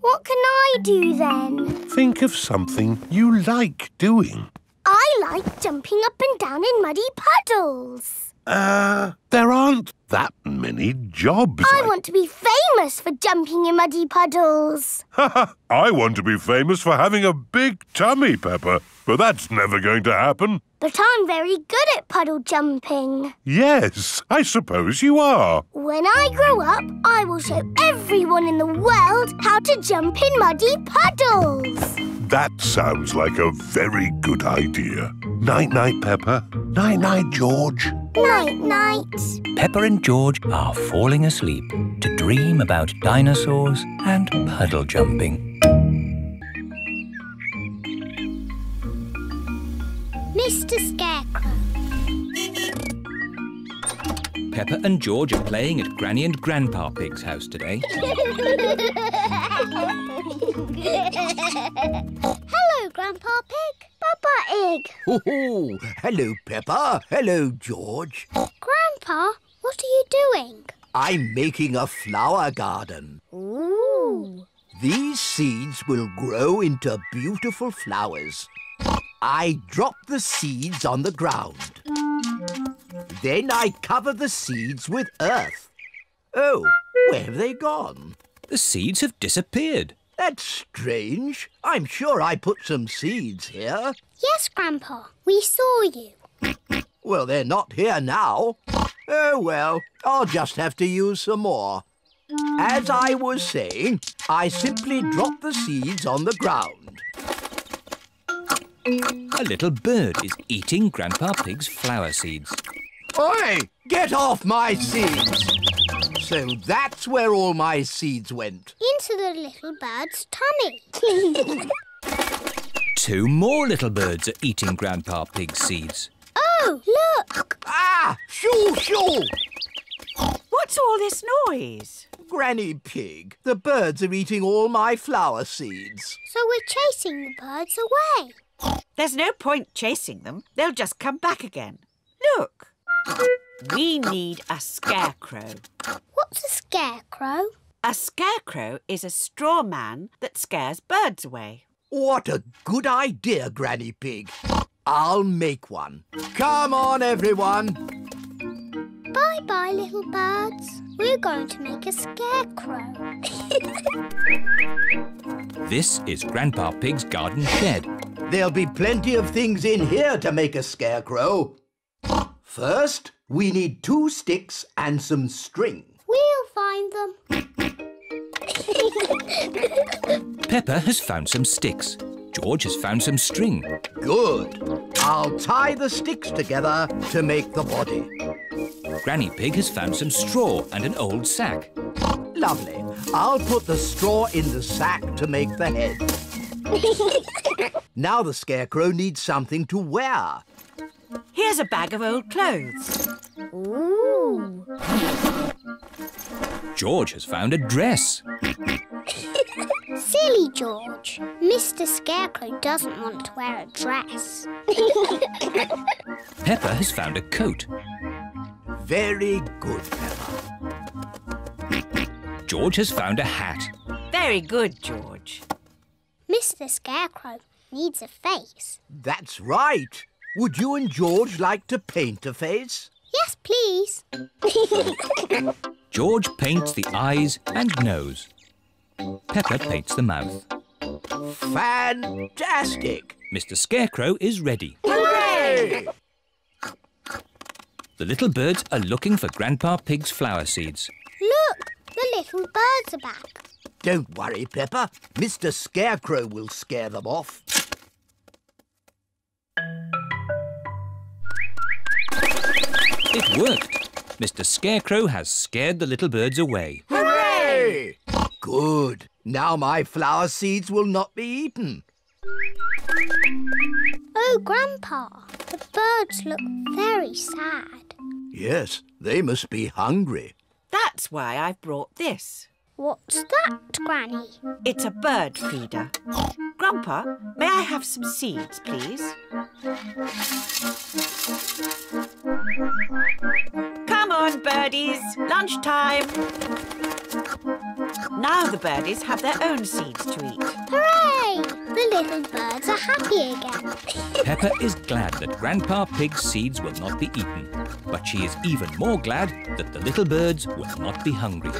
S1: What can I do then?
S3: Think of something you like doing.
S1: I like jumping up and down in muddy puddles.
S3: There aren't that many jobs.
S1: I want to be famous for jumping in muddy puddles.
S3: I want to be famous for having a big tummy, Peppa, but that's never going to happen.
S1: But I'm very good at puddle jumping.
S3: Yes, I suppose you are.
S1: When I grow up, I will show everyone in the world how to jump in muddy puddles.
S3: That sounds like a very good idea. Night-night, Peppa. Night-night, George.
S1: Night-night.
S2: Peppa and George are falling asleep to dream about dinosaurs and puddle jumping.
S1: Mr. Scarecrow.
S2: Peppa and George are playing at Granny and Grandpa Pig's house today.
S1: Hello, Grandpa Pig. Papa Egg.
S6: Oh, hello, Peppa. Hello, George.
S1: Grandpa, what are you doing?
S6: I'm making a flower garden.
S1: Ooh.
S6: These seeds will grow into beautiful flowers. I drop the seeds on the ground. Then I cover the seeds with earth. Oh, where have they gone?
S2: The seeds have disappeared.
S6: That's strange. I'm sure I put some seeds here.
S1: Yes, Grandpa. We saw you.
S6: Well, they're not here now. Oh, well, I'll just have to use some more. As I was saying, I simply drop the seeds on the ground.
S2: A little bird is eating Grandpa Pig's flower seeds.
S6: Oi! Get off my seeds! So that's where all my seeds went.
S1: Into the little bird's tummy.
S2: 2 more little birds are eating Grandpa Pig's seeds.
S1: Oh, look!
S6: Ah! Shoo, shoo!
S14: What's all this noise?
S6: Granny Pig, the birds are eating all my flower seeds.
S1: So we're chasing the birds away.
S14: There's no point chasing them. They'll just come back again. Look. We need a scarecrow.
S1: What's a scarecrow?
S14: A scarecrow is a straw man that scares birds away.
S6: What a good idea, Granny Pig. I'll make one. Come on, everyone.
S1: Bye-bye, little birds. We're going to make a scarecrow.
S2: This is Grandpa Pig's garden shed.
S6: There'll be plenty of things in here to make a scarecrow. First, we need 2 sticks and some string.
S1: We'll find them.
S2: Peppa has found some sticks. George has found some string.
S6: Good. I'll tie the sticks together to make the body.
S2: Granny Pig has found some straw and an old sack.
S6: Lovely. I'll put the straw in the sack to make the head. Now the scarecrow needs something to wear.
S14: Here's a bag of old clothes.
S1: Ooh.
S2: George has found a dress.
S1: Silly George. Mr. Scarecrow doesn't want to wear a dress.
S2: Peppa has found a coat.
S6: Very good, Peppa.
S2: George has found a hat.
S14: Very good, George.
S1: Mr. Scarecrow needs a face.
S6: That's right. Would you and George like to paint a face?
S1: Yes, please.
S2: George paints the eyes and nose. Peppa paints the mouth.
S6: Fantastic!
S2: Mr. Scarecrow is ready.
S6: Hooray!
S2: The little birds are looking for Grandpa Pig's flower seeds.
S1: Look, the little birds are back.
S6: Don't worry, Peppa. Mr. Scarecrow will scare them off.
S2: It worked. Mr. Scarecrow has scared the little birds away.
S6: Hooray! Good. Now my flower seeds will not be eaten.
S1: Oh, Grandpa, the birds look very sad.
S6: Yes, they must be hungry.
S14: That's why I've brought this.
S1: What's that, Granny?
S14: It's a bird feeder. Grandpa, may I have some seeds, please? Come on, birdies. Lunchtime. Now the birdies have their own seeds to eat.
S1: Hooray! The little birds are happy again.
S2: Peppa is glad that Grandpa Pig's seeds will not be eaten. But she is even more glad that the little birds will not be hungry.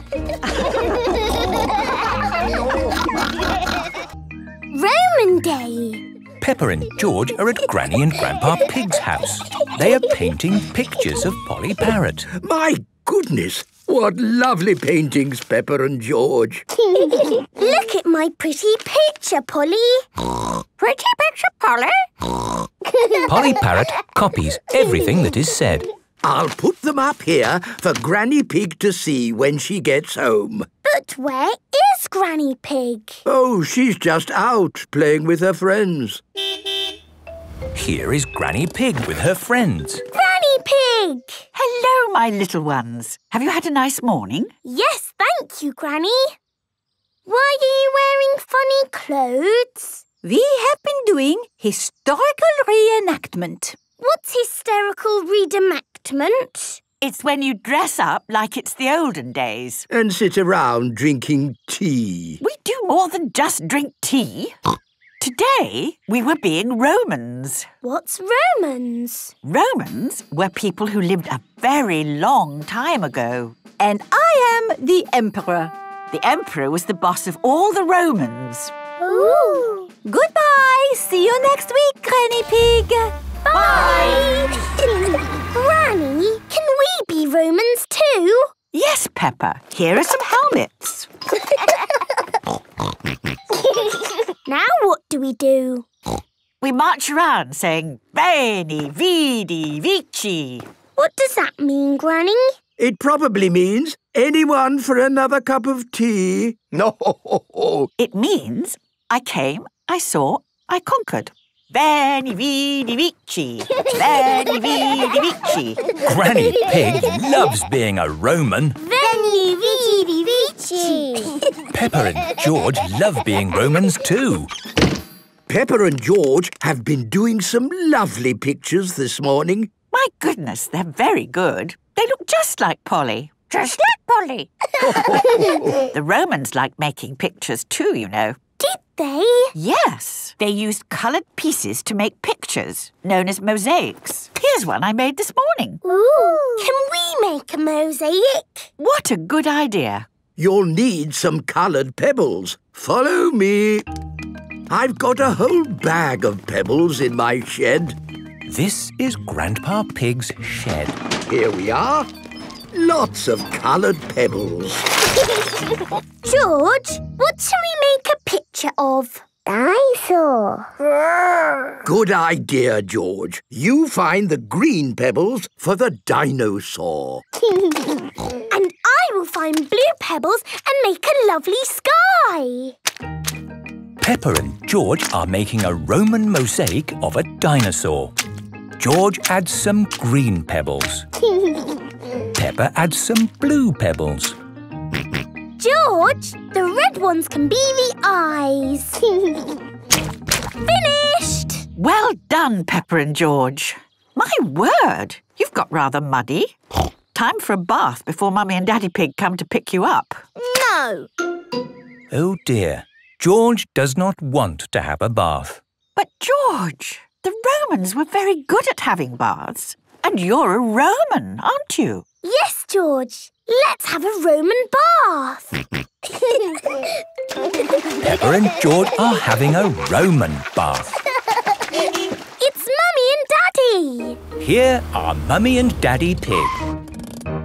S1: Roman Day.
S2: Peppa and George are at Granny and Grandpa Pig's house. They are painting pictures of Polly Parrot.
S6: My goodness, what lovely paintings, Peppa and George.
S1: Look at my pretty picture, Polly.
S14: Pretty picture, Polly.
S2: Polly Parrot copies everything that is said.
S6: I'll put them up here for Granny Pig to see when she gets home.
S1: But where is Granny Pig?
S6: Oh, she's just out playing with her friends.
S2: Here is Granny Pig with her friends.
S1: Granny Pig!
S14: Hello, my little ones. Have you had a nice morning?
S1: Yes, thank you, Granny. Why are you wearing funny clothes?
S4: We have been doing historical reenactment.
S1: What's hysterical reenactment?
S14: It's when you dress up like it's the olden days.
S6: And sit around drinking tea.
S14: We do more than just drink tea. Today, we were being Romans.
S1: What's Romans?
S14: Romans were people who lived a very long time ago.
S4: And I am the Emperor.
S14: The Emperor was the boss of all the Romans.
S1: Ooh!
S4: Goodbye! See you next week, Granny Pig!
S1: Bye! Granny, can we be Romans too?
S14: Yes, Peppa. Here are some helmets.
S1: Now what do we do?
S14: We march around saying, Veni, Vidi, Vici.
S1: What does that mean, Granny?
S6: It probably means anyone for another cup of tea. No.
S14: It means I came, I saw, I conquered. Veni, Vidi, Vici. Veni, Vidi, Vici.
S2: Granny Pig loves being a Roman.
S1: Veni, Vidi, Vici.
S2: Peppa and George love being Romans too.
S6: Peppa and George have been doing some lovely pictures this morning.
S14: My goodness, they're very good. They look just like Polly. Just like Polly. The Romans liked making pictures too, you know.
S1: Did they?
S14: Yes. They used coloured pieces to make pictures, known as mosaics. Here's one I made this morning.
S1: Ooh! Can we make a mosaic?
S14: What a good idea.
S6: You'll need some coloured pebbles. Follow me. I've got a whole bag of pebbles in my shed.
S2: This is Grandpa Pig's shed.
S6: Here we are. Lots of coloured pebbles.
S1: George, what shall we make a picture of? Dinosaur.
S6: Good idea, George. You find the green pebbles for the dinosaur.
S1: And I will find blue pebbles and make a lovely sky.
S2: Peppa and George are making a Roman mosaic of a dinosaur. George adds some green pebbles. Peppa adds some blue pebbles.
S1: George, the red ones can be the eyes. Finished!
S14: Well done, Peppa and George. My word, you've got rather muddy. Time for a bath before Mummy and Daddy Pig come to pick you up.
S1: No.
S2: Oh dear, George does not want to have a bath.
S14: But George, the Romans were very good at having baths. And you're a Roman, aren't you?
S1: Yes, George. Let's have a Roman bath.
S2: Peppa and George are having a Roman bath.
S1: It's Mummy and Daddy.
S2: Here are Mummy and Daddy Pig.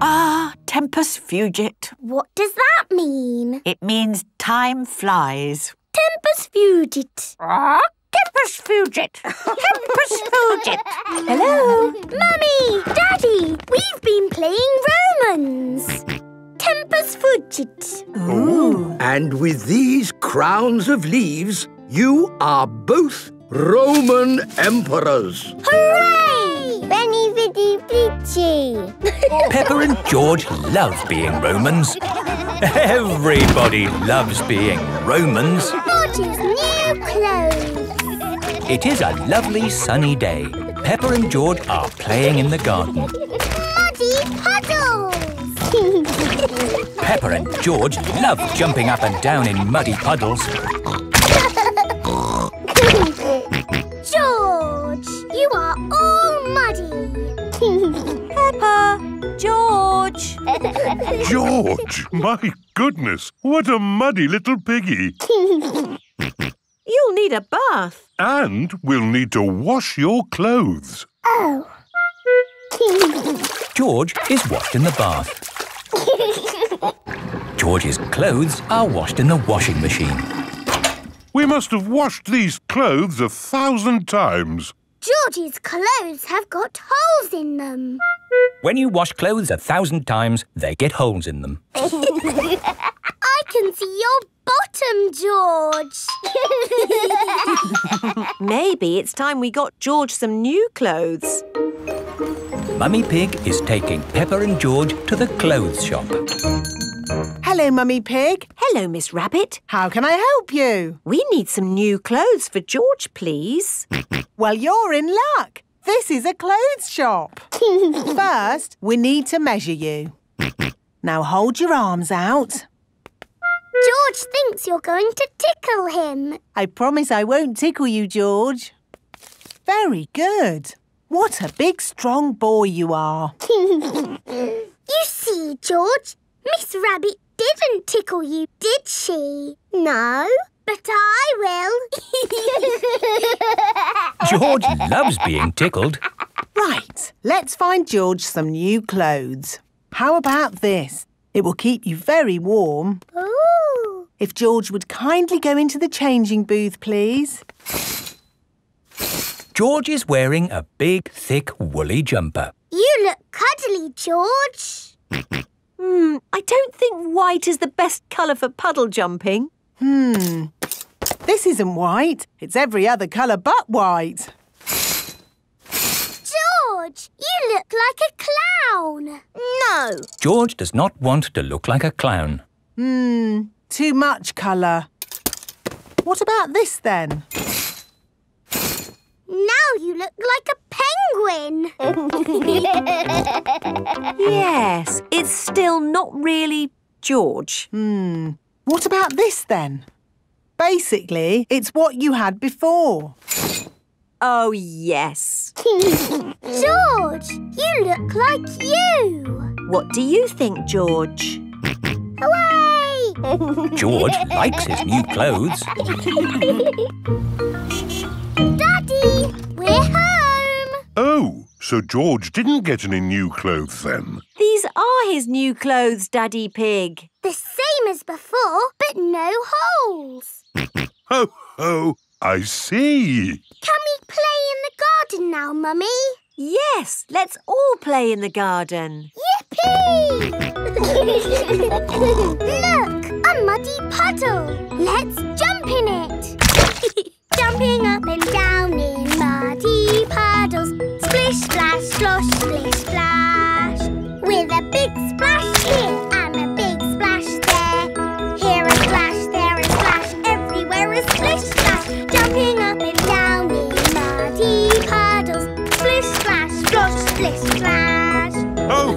S14: Ah, tempus fugit.
S1: What does that mean?
S14: It means time flies.
S1: Tempus fugit.
S14: Tempus fugit. Tempus fugit.
S1: Hello? Mummy, Daddy, we've been playing Romans. Tempus fugit.
S6: Ooh. And with these crowns of leaves, you are both Roman emperors.
S1: Hooray! Veni, vidi, vici.
S2: Peppa and George love being Romans. Everybody loves being Romans.
S1: George's new clothes.
S2: It is a lovely sunny day. Peppa and George are playing in the garden.
S1: Muddy puddles.
S2: Peppa and George love jumping up and down in muddy puddles.
S1: George, you are all muddy.
S4: Peppa, George.
S3: George, my goodness, what a muddy little piggy.
S4: You'll need a bath.
S3: And we'll need to wash your clothes.
S1: Oh.
S2: George is washed in the bath. George's clothes are washed in the washing machine.
S3: We must have washed these clothes 1,000 times.
S1: George's clothes have got holes in them.
S2: When you wash clothes 1,000 times, they get holes in them.
S1: I can see your bottom, George.
S4: Maybe it's time we got George some new clothes.
S2: Mummy Pig is taking Peppa and George to the clothes shop.
S8: Hello, Mummy Pig.
S4: Hello, Miss Rabbit.
S8: How can I help you?
S4: We need some new clothes for George, please.
S8: Well, you're in luck. This is a clothes shop. First, we need to measure you. Now hold your arms out.
S1: George thinks you're going to tickle him.
S8: I promise I won't tickle you, George. Very good. What a big, strong boy you are.
S1: You see, George, Miss Rabbit didn't tickle you, did she? No, but I will.
S2: George loves being tickled.
S8: Right, let's find George some new clothes. How about this? It will keep you very warm.
S1: Ooh.
S8: If George would kindly go into the changing booth, please.
S2: George is wearing a big, thick, woolly jumper.
S1: You look cuddly, George.
S4: I don't think white is the best colour for puddle jumping.
S8: This isn't white. It's every other colour but white.
S1: George, you look like a clown. No.
S2: George does not want to look like a clown.
S8: Too much colour. What about this then?
S1: Now you look like a penguin.
S4: Yes, it's still not really George.
S8: What about this then? Basically, it's what you had before.
S4: Oh, yes.
S1: George, you look like you.
S4: What do you think, George?
S1: Hooray!
S2: George likes his new clothes.
S1: Daddy, we're home.
S3: Oh, so George didn't get any new clothes then?
S4: These are his new clothes, Daddy Pig.
S1: The same as before, but no holes.
S3: Ho, ho, I see.
S1: Can we play in the garden now, Mummy?
S4: Yes, let's all play in the garden.
S1: Yippee! Look, a muddy puddle. Let's jump in it. Jumping up and down in muddy puddles. Splish, splash, slosh, splish, splash. With a big splash here and a big splash there. Here a splash, there a splash, everywhere a splish, splash. Jumping up and down in muddy puddles. Splish, splash, slosh, splish, splash.
S3: Oh.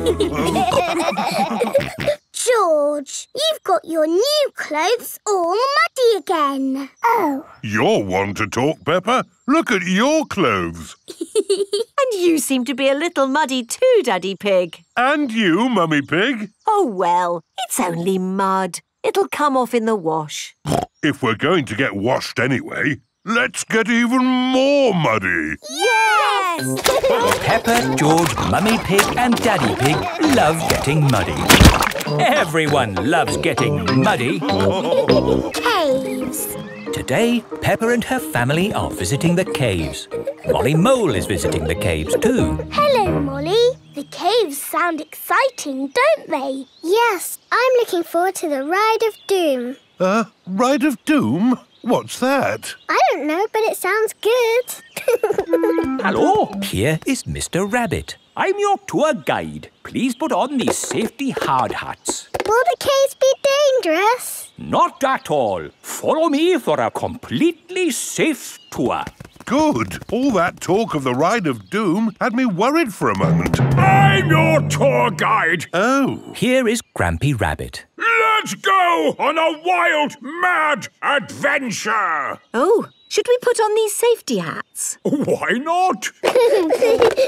S1: George, you've got your new clothes all muddy again. Oh.
S3: You're one to talk, Peppa. Look at your clothes.
S4: And you seem to be a little muddy too, Daddy Pig.
S3: And you, Mummy Pig.
S4: Oh, well, it's only mud. It'll come off in the wash.
S3: If we're going to get washed anyway, let's get even more muddy.
S4: Yes!
S2: Peppa, George, Mummy Pig and Daddy Pig love getting muddy. Everyone loves getting muddy.
S1: Caves.
S2: Today, Peppa and her family are visiting the caves. Molly Mole is visiting the caves too.
S1: Hello, Molly. The caves sound exciting, don't they? Yes, I'm looking forward to the Ride of Doom.
S3: Ride of Doom? What's that?
S1: I don't know, but it sounds good.
S2: Hello, here is Mr. Rabbit. I'm your tour guide. Please put on these safety hard hats.
S1: Will the caves be dangerous?
S2: Not at all. Follow me for a completely safe tour.
S3: Good. All that talk of the Ride of Doom had me worried for a moment.
S15: I'm your tour guide.
S3: Oh.
S2: Here is Grampy Rabbit.
S15: Let's go on a wild, mad adventure.
S4: Oh, should we put on these safety hats?
S15: Why not?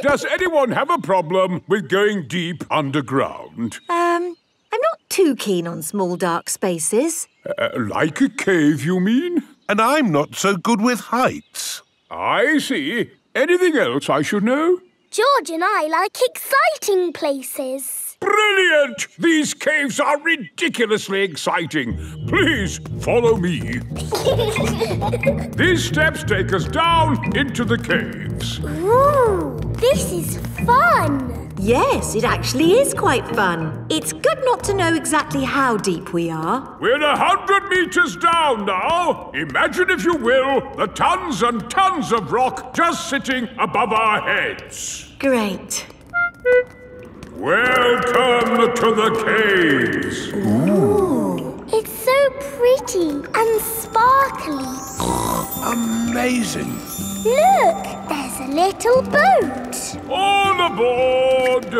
S15: Does anyone have a problem with going deep underground?
S4: I'm not too keen on small dark spaces.
S15: Like a cave, you mean?
S3: and I'm not so good with heights.
S15: I see. Anything else I should know?
S1: George and I like exciting places.
S15: Brilliant! These caves are ridiculously exciting. Please follow me. These steps take us down into the caves.
S1: Ooh, this is fun.
S4: Yes, it actually is quite fun. It's good not to know exactly how deep we are.
S15: We're 100 meters down now. Imagine, if you will, the tons and tons of rock just sitting above our heads.
S4: Great.
S15: Welcome to the caves.
S1: Ooh. It's so pretty and sparkly.
S3: Amazing.
S1: Look, there's a little boat.
S15: All aboard!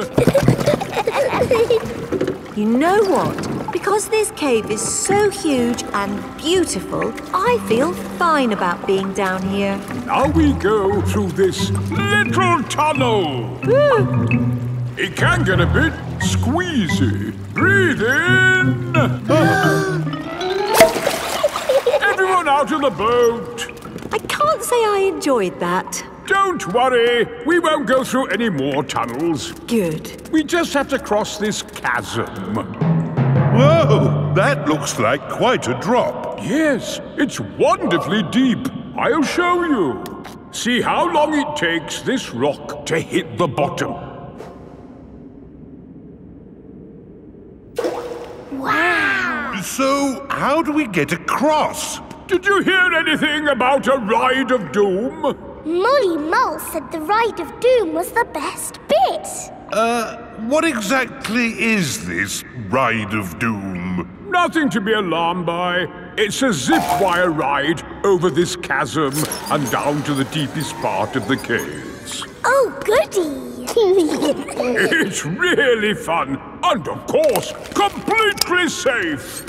S4: You know what? Because this cave is so huge and beautiful, I feel fine about being down here.
S15: Now we go through this little tunnel. It can get a bit squeezy. Breathe in. Everyone out of the boat.
S4: I can't say I enjoyed that.
S15: Don't worry. We won't go through any more tunnels.
S4: Good.
S15: We just have to cross this chasm.
S3: Whoa, that looks like quite a drop.
S15: Yes, it's wonderfully deep. I'll show you. See how long it takes this rock to hit the bottom.
S1: Wow!
S3: So, how do we get across?
S15: Did you hear anything about a ride of doom?
S1: Molly Mole said the ride of doom was the best bit.
S3: What exactly is this ride of doom?
S15: Nothing to be alarmed by. It's a zip wire ride over this chasm and down to the deepest part of the caves.
S1: Oh, goody!
S15: It's really fun and, of course, completely safe.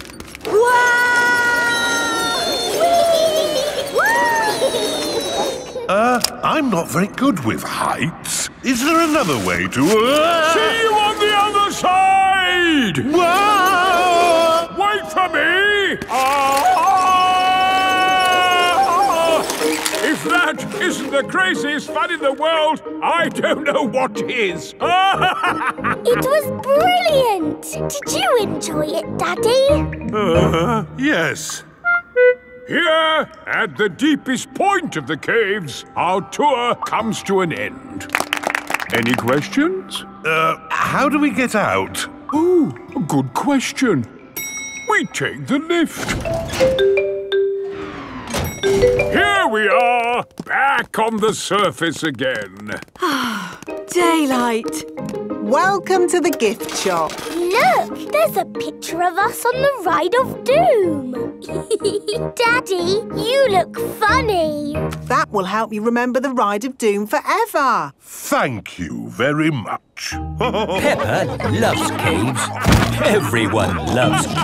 S3: I'm not very good with heights. Is there another way to...
S15: See you on the other side!
S3: Whoa!
S15: Wait for me! If that isn't the craziest fun in the world, I don't know what is.
S1: It was brilliant! Did you enjoy it, Daddy?
S3: Yes.
S15: Here, at the deepest point of the caves, our tour comes to an end. Any questions?
S3: How do we get out?
S15: Oh, a good question. We take the lift. Here we are, back on the surface again.
S4: Daylight.
S8: Welcome to the gift shop.
S1: Look, there's a picture of us on the ride of doom. Daddy, you look funny.
S8: That will help you remember the ride of doom forever.
S3: Thank you very much.
S2: Peppa loves caves. Everyone loves caves.